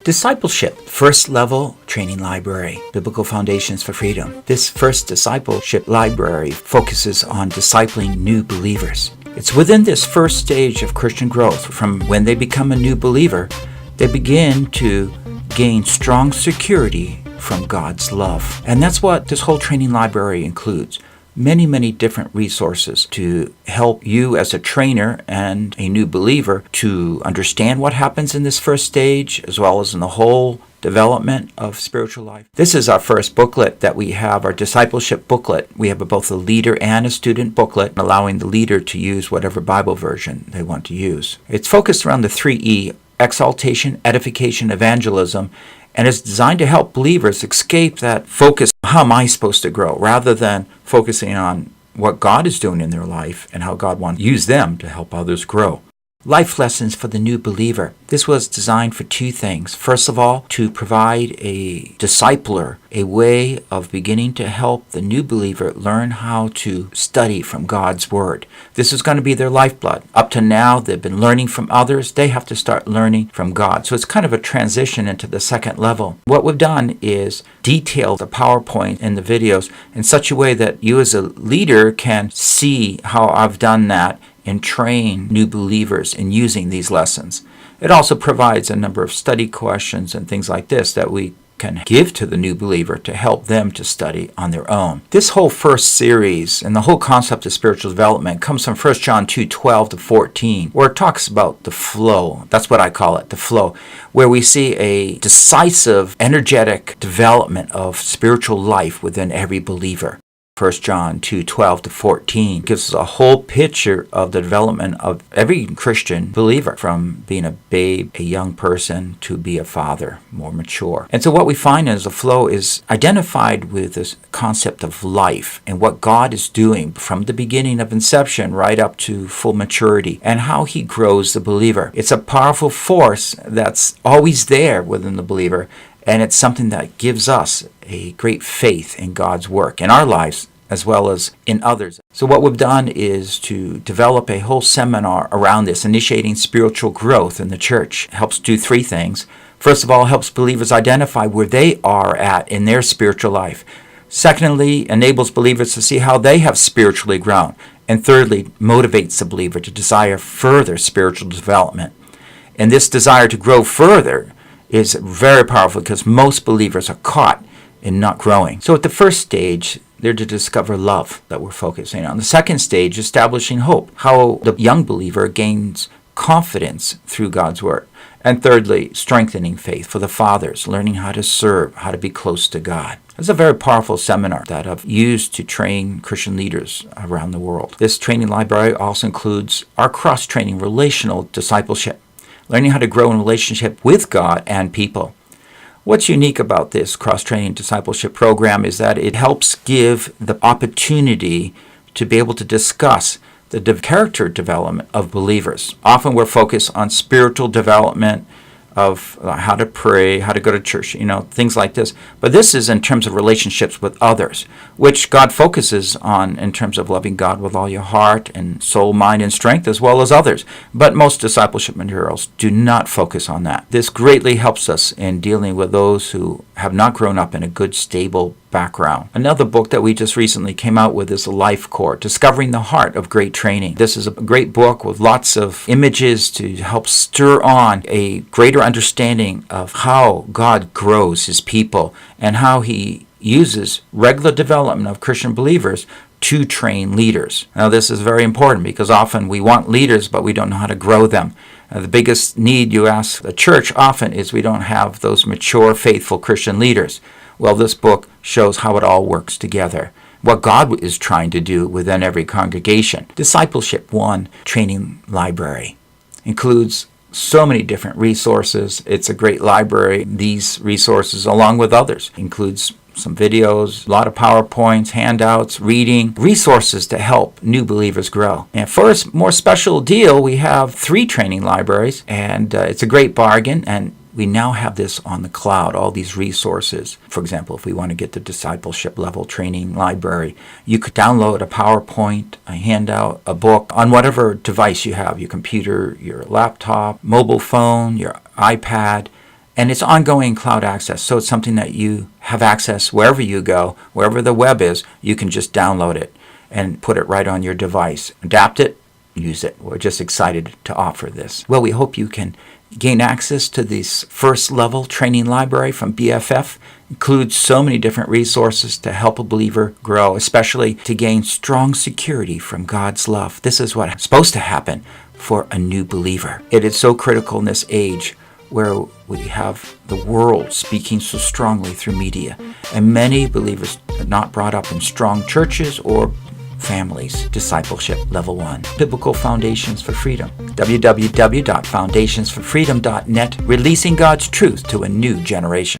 Discipleship, first level training library, Biblical Foundations for Freedom. This first discipleship library focuses on discipling new believers. It's within this first stage of Christian growth. From when they become a new believer, they begin to gain strong security from God's love. And that's what this whole training library includes. Many different resources to help you as a trainer and a new believer to understand what happens in this first stage, as well as in the whole development of spiritual life. This is our first booklet that we have, our discipleship booklet. We have both a leader and a student booklet, allowing the leader to use whatever Bible version they want to use. It's focused around the 3E: exaltation, edification, evangelism, and it's designed to help believers escape that focus, how am I supposed to grow, rather than focusing on what God is doing in their life and how God wants to use them to help others grow. Life lessons for the new believer. This was designed for two things. First of all, to provide a discipler a way of beginning to help the new believer learn how to study from God's Word. This is going to be their lifeblood. Up to now, they've been learning from others. They have to start learning from God. So it's kind of a transition into the second level. What we've done is detail the PowerPoint and the videos in such a way that you as a leader can see how I've done that and train new believers in using these lessons. It also provides a number of study questions and things like this that we can give to the new believer to help them to study on their own. This whole first series and the whole concept of spiritual development comes from 1 John 2:12 to 14, where it talks about the flow. That's what I call it, the flow, where we see a decisive, energetic development of spiritual life within every believer. 1 John 2:12 to 14 gives us a whole picture of the development of every Christian believer, from being a babe, a young person, to be a father, more mature. And so what we find is the flow is identified with this concept of life and what God is doing from the beginning of inception right up to full maturity, and how He grows the believer. It's a powerful force that's always there within the believer, and it's something that gives us a great faith in God's work in our lives as well as in others. So what we've done is to develop a whole seminar around this, initiating spiritual growth in the church. It helps do three things. First of all, it helps believers identify where they are at in their spiritual life. Secondly, enables believers to see how they have spiritually grown. And thirdly, motivates the believer to desire further spiritual development. And this desire to grow further is very powerful because most believers are caught in not growing. So at the first stage, they're to discover love that we're focusing on. The second stage, establishing hope, how the young believer gains confidence through God's Word. And thirdly, strengthening faith for the fathers, learning how to serve, how to be close to God. It's a very powerful seminar that I've used to train Christian leaders around the world. This training library also includes our cross-training relational discipleship, learning how to grow in relationship with God and people. What's unique about this cross-training discipleship program is that it helps give the opportunity to be able to discuss the character development of believers. Often we're focused on spiritual development of how to pray, how to go to church, things like this. But this is in terms of relationships with others, which God focuses on in terms of loving God with all your heart and soul, mind, and strength, as well as others. But most discipleship materials do not focus on that. This greatly helps us in dealing with those who have not grown up in a good, stable background. Another book that we just recently came out with is a life core, Discovering the Heart of Great Training. This is a great book with lots of images to help stir on a greater understanding of how God grows His people and how He uses regular development of Christian believers to train leaders. Now this is very important because often we want leaders but we don't know how to grow them. The biggest need you ask the church often is we don't have those mature, faithful Christian leaders. Well, this book shows how it all works together, what God is trying to do within every congregation. Discipleship 1 Training Library includes so many different resources. It's a great library. These resources, along with others, includes some videos, a lot of PowerPoints, handouts, reading, resources to help new believers grow. And for a more special deal, we have 3 training libraries, and it's a great bargain, and we now have this on the cloud, all these resources. For example, if we want to get the discipleship level training library, you could download a PowerPoint, a handout, a book on whatever device you have, your computer, your laptop, mobile phone, your iPad, And it's ongoing cloud access, so it's something that you have access wherever you go, wherever the web is, you can just download it and put it right on your device. Adapt it, use it. We're just excited to offer this. Well, we hope you can gain access to this first level training library from BFF. Includes so many different resources to help a believer grow, especially to gain strong security from God's love. This is what's supposed to happen for a new believer. It is so critical in this age where we have the world speaking so strongly through media, and many believers are not brought up in strong churches or families. Discipleship Level 1. Biblical Foundations for Freedom. www.foundationsforfreedom.net, releasing God's truth to a new generation.